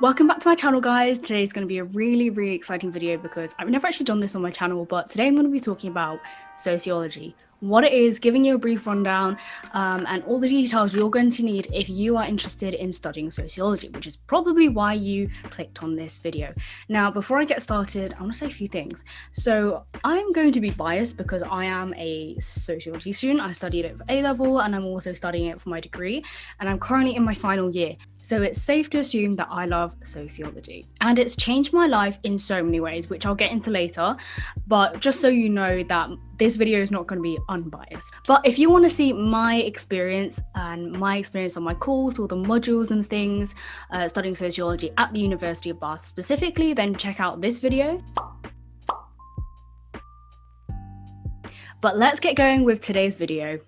Welcome back to my channel, guys. Today is going to be a really exciting video because I've never actually done this on my channel, but today I'm going to be talking about sociology, what it is, giving you a brief rundown, and all the details you're going to need if you are interested in studying sociology, which is probably why you clicked on this video. Now, before I get started, I want to say a few things. So I'm going to be biased because I am a sociology student. I studied it for A-level and I'm also studying it for my degree, and I'm currently in my final year. So it's safe to assume that I love sociology, and it's changed my life in so many ways, which I'll get into later. But just so you know that this video is not going to be unbiased. But if you want to see my experience and my experience on my course, all the modules and things, studying sociology at the University of Bath specifically, then check out this video. But let's get going with today's video.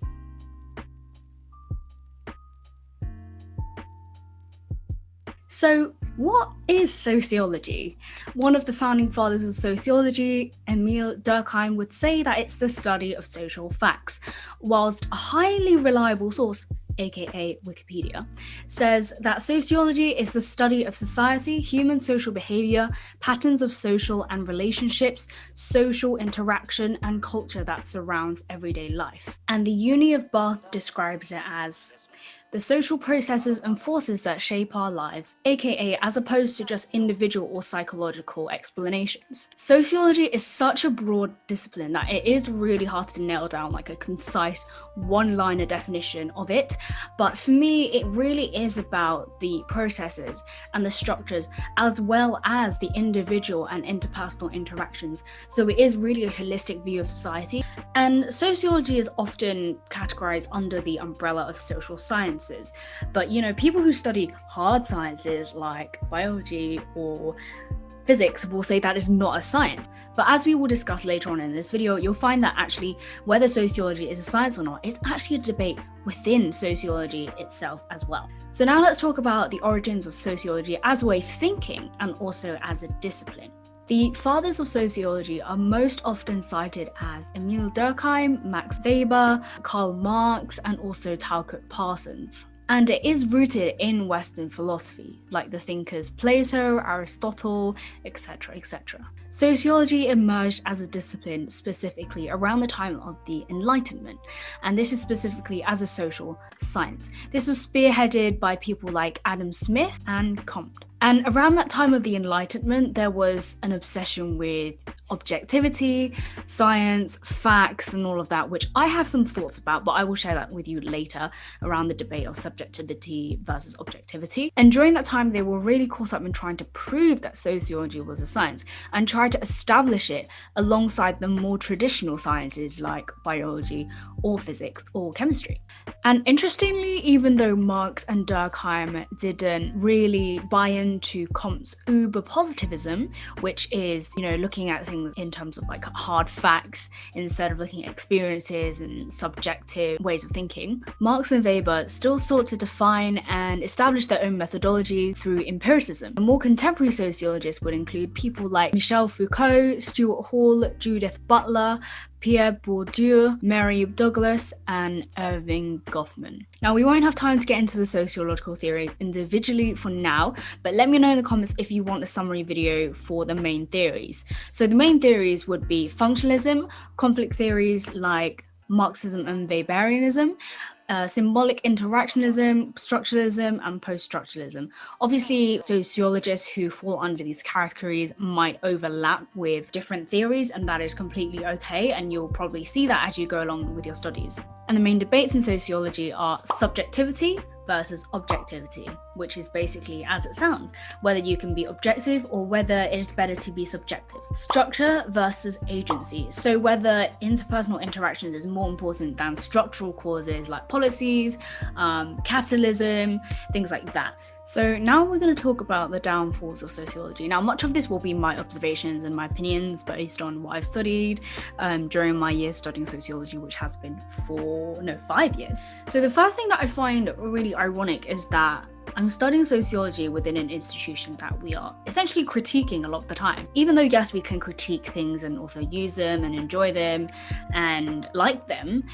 So what is sociology? One of the founding fathers of sociology, Emile Durkheim, would say that it's the study of social facts, whilst a highly reliable source, aka Wikipedia, says that sociology is the study of society, human social behavior, patterns of social and relationships, social interaction, and culture that surrounds everyday life. And the Uni of Bath describes it as the social processes and forces that shape our lives, aka as opposed to just individual or psychological explanations. Sociology is such a broad discipline that it is really hard to nail down like a concise one-liner definition of it, but for me it really is about the processes and the structures as well as the individual and interpersonal interactions. So it is really a holistic view of society, and sociology is often categorized under the umbrella of social sciences. But you know, people who study hard sciences like biology or physics will say that is not a science. But as we will discuss later on in this video, you'll find that actually whether sociology is a science or not is actually a debate within sociology itself as well. So now let's talk about the origins of sociology as a way of thinking and also as a discipline. The fathers of sociology are most often cited as Emile Durkheim, Max Weber, Karl Marx, and also Talcott Parsons. And it is rooted in Western philosophy, like the thinkers Plato, Aristotle, etc., etc. Sociology emerged as a discipline specifically around the time of the Enlightenment, and this is specifically as a social science. This was spearheaded by people like Adam Smith and Comte. And around that time of the Enlightenment, there was an obsession with objectivity, science, facts, and all of that, which I have some thoughts about, but I will share that with you later around the debate of subjectivity versus objectivity. And during that time, they were really caught up in trying to prove that sociology was a science and try to establish it alongside the more traditional sciences like biology or physics or chemistry. And interestingly, even though Marx and Durkheim didn't really buy into Comte's uber positivism, which is, you know, looking at things in terms of like hard facts instead of looking at experiences and subjective ways of thinking, Marx and Weber still sought to define and establish their own methodology through empiricism. The more contemporary sociologists would include people like Michel Foucault, Stuart Hall, Judith Butler, Pierre Bourdieu, Mary Douglas, and Irving Goffman. Now, we won't have time to get into the sociological theories individually for now, but let me know in the comments if you want a summary video for the main theories. So the main theories would be functionalism, conflict theories like Marxism and Weberianism, symbolic interactionism, structuralism, and post-structuralism. Obviously, sociologists who fall under these categories might overlap with different theories, and that is completely okay, and you'll probably see that as you go along with your studies. And the main debates in sociology are subjectivity versus objectivity, which is basically as it sounds, whether you can be objective or whether it is better to be subjective. Structure versus agency, so whether interpersonal interactions is more important than structural causes like policies, capitalism, things like that. So now we're going to talk about the downfalls of sociology. Now, much of this will be my observations and my opinions based on what I've studied during my year studying sociology, which has been 5 years. So the first thing that I find really ironic is that I'm studying sociology within an institution that we are essentially critiquing a lot of the time. Even though, yes, we can critique things and also use them and enjoy them and like them,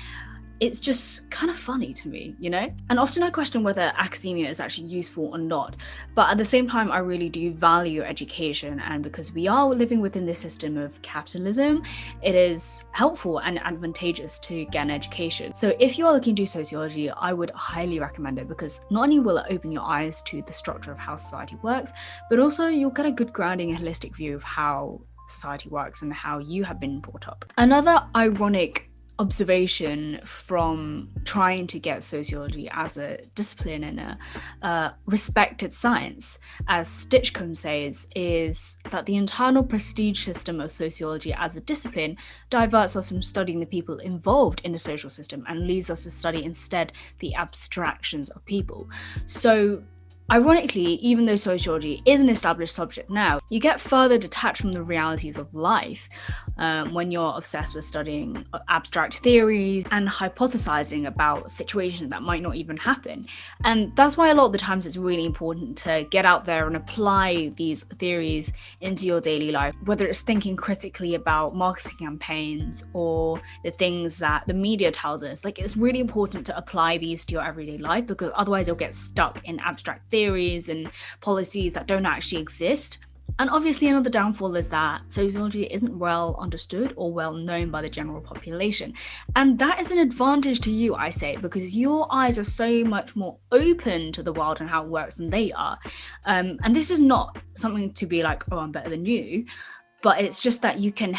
it's just kind of funny to me, you know? And often I question whether academia is actually useful or not. But at the same time, I really do value education. And because we are living within this system of capitalism, it is helpful and advantageous to get an education. So if you are looking to do sociology, I would highly recommend it, because not only will it open your eyes to the structure of how society works, but also you'll get a good grounding and holistic view of how society works and how you have been brought up. Another ironic observation from trying to get sociology as a discipline and a respected science, as Stitchcombe says, is that the internal prestige system of sociology as a discipline diverts us from studying the people involved in the social system and leads us to study instead the abstractions of people. So ironically, even though sociology is an established subject now, you get further detached from the realities of life when you're obsessed with studying abstract theories and hypothesizing about situations that might not even happen. And that's why a lot of the times it's really important to get out there and apply these theories into your daily life, whether it's thinking critically about marketing campaigns or the things that the media tells us. Like, it's really important to apply these to your everyday life, because otherwise you'll get stuck in abstract theories and policies that don't actually exist. And obviously another downfall is that sociology isn't well understood or well known by the general population. And that is an advantage to you, I say, because your eyes are so much more open to the world and how it works than they are. And this is not something to be like, oh, I'm better than you, but it's just that you can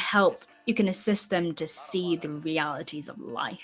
assist them to see the realities of life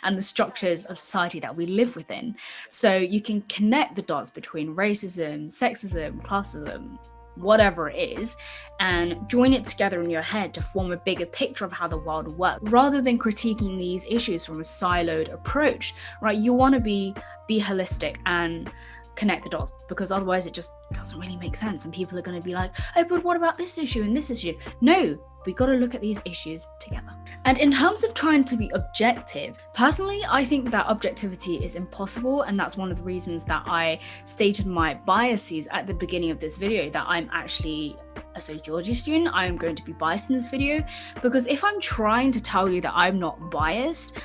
and the structures of society that we live within. So you can connect the dots between racism, sexism, classism, whatever it is, and join it together in your head to form a bigger picture of how the world works, rather than critiquing these issues from a siloed approach, right? You want to be holistic and connect the dots, because otherwise it just doesn't really make sense, and people are going to be like, oh, but what about this issue and this issue? No, we got to look at these issues together. And in terms of trying to be objective, personally, I think that objectivity is impossible, and that's one of the reasons that I stated my biases at the beginning of this video, that I'm actually a sociology student. I am going to be biased in this video, because if I'm trying to tell you that I'm not biased,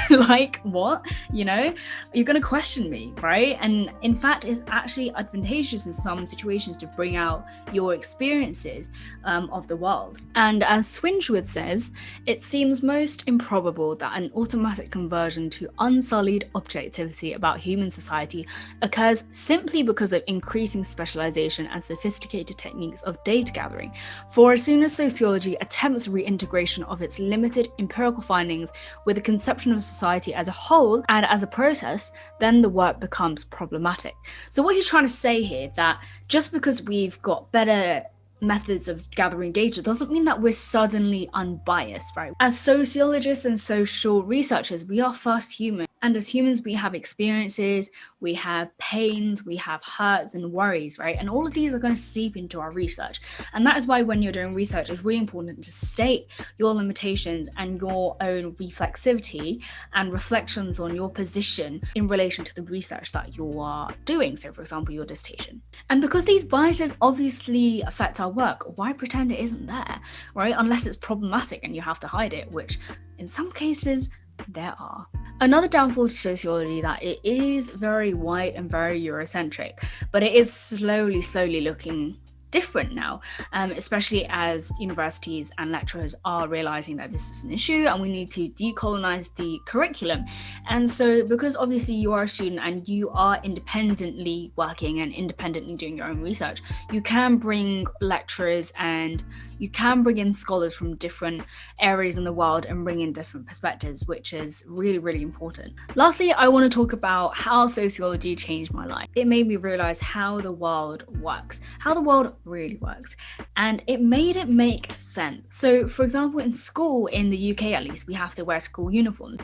like, what? You know, you're going to question me, right? And in fact, it's actually advantageous in some situations to bring out your experiences of the world. And as Swinchwood says, it seems most improbable that an automatic conversion to unsullied objectivity about human society occurs simply because of increasing specialization and sophisticated techniques of data gathering. For as soon as sociology attempts reintegration of its limited empirical findings with a conception of society as a whole and as a process, then the work becomes problematic. So what he's trying to say here, that just because we've got better methods of gathering data doesn't mean that we're suddenly unbiased, right? As sociologists and social researchers, we are first human. And as humans, we have experiences, we have pains, we have hurts and worries, right? And all of these are going to seep into our research. And that is why when you're doing research, it's really important to state your limitations and your own reflexivity and reflections on your position in relation to the research that you are doing. So for example, your dissertation. And because these biases obviously affect our work, why pretend it isn't there, right? Unless it's problematic and you have to hide it, which in some cases, there are. Another downfall to sociology, that it is very white and very Eurocentric, but it is slowly looking different now, especially as universities and lecturers are realizing that this is an issue and we need to decolonize the curriculum. And so because obviously you are a student and you are independently working and independently doing your own research, you can bring lecturers and you can bring in scholars from different areas in the world and bring in different perspectives, which is really important. Lastly, I want to talk about how sociology changed my life. It made me realize how the world works, how the world really works, and it made it make sense. So for example, in school, in the UK at least, we have to wear school uniforms.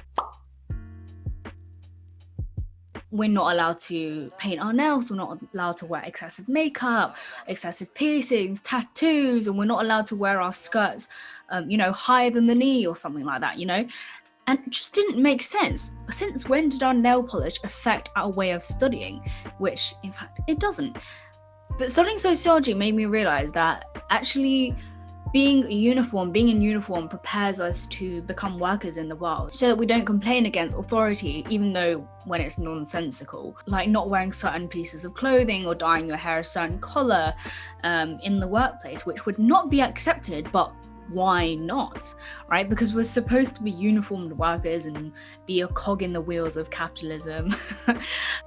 We're not allowed to paint our nails, we're not allowed to wear excessive makeup, excessive piercings, tattoos, and we're not allowed to wear our skirts, higher than the knee or something like that, And it just didn't make sense. Since when did our nail polish affect our way of studying? Which, in fact, it doesn't. But studying sociology made me realize that actually being in uniform prepares us to become workers in the world so that we don't complain against authority, even though when it's nonsensical, like not wearing certain pieces of clothing or dyeing your hair a certain color in the workplace, which would not be accepted, but why not, right? Because we're supposed to be uniformed workers and be a cog in the wheels of capitalism.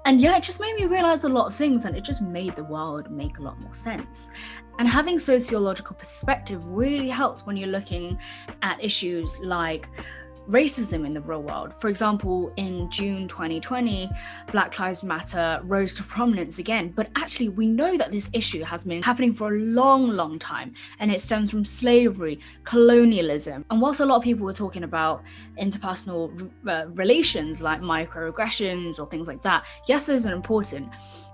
And yeah, it just made me realize a lot of things, and it just made the world make a lot more sense. And having sociological perspective really helps when you're looking at issues like racism in the real world. For example, in June 2020, Black Lives Matter rose to prominence again, but actually we know that this issue has been happening for a long time, and it stems from slavery, colonialism. And whilst a lot of people were talking about interpersonal relations like microaggressions or things like that, yes, those are important,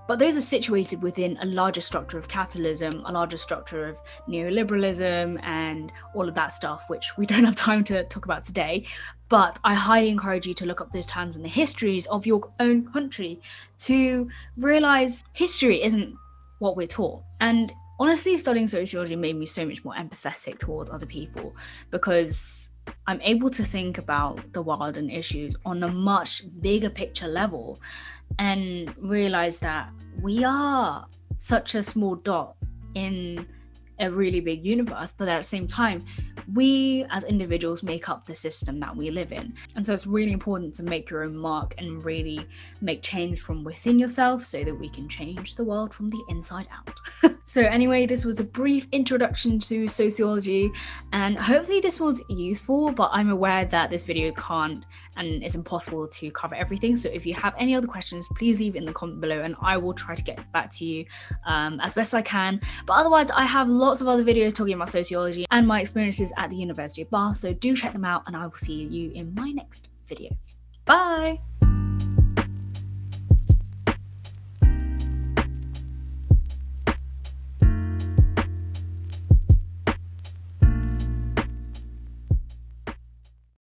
but those are situated within a larger structure of capitalism, a larger structure of neoliberalism and all of that stuff, which we don't have time to talk about today. But I highly encourage you to look up those terms in the histories of your own country to realize history isn't what we're taught. And honestly, studying sociology made me so much more empathetic towards other people, because I'm able to think about the world and issues on a much bigger picture level and realize that we are such a small dot in a really big universe, but at the same time, we as individuals make up the system that we live in. And so it's really important to make your own mark and really make change from within yourself so that we can change the world from the inside out. So anyway, this was a brief introduction to sociology, and hopefully this was useful, but I'm aware that this video can't and it's impossible to cover everything. So if you have any other questions, please leave it in the comment below and I will try to get back to you as best I can. But otherwise, I have lots of other videos talking about sociology and my experiences at the University of Bath, so do check them out, and I will see you in my next video. Bye!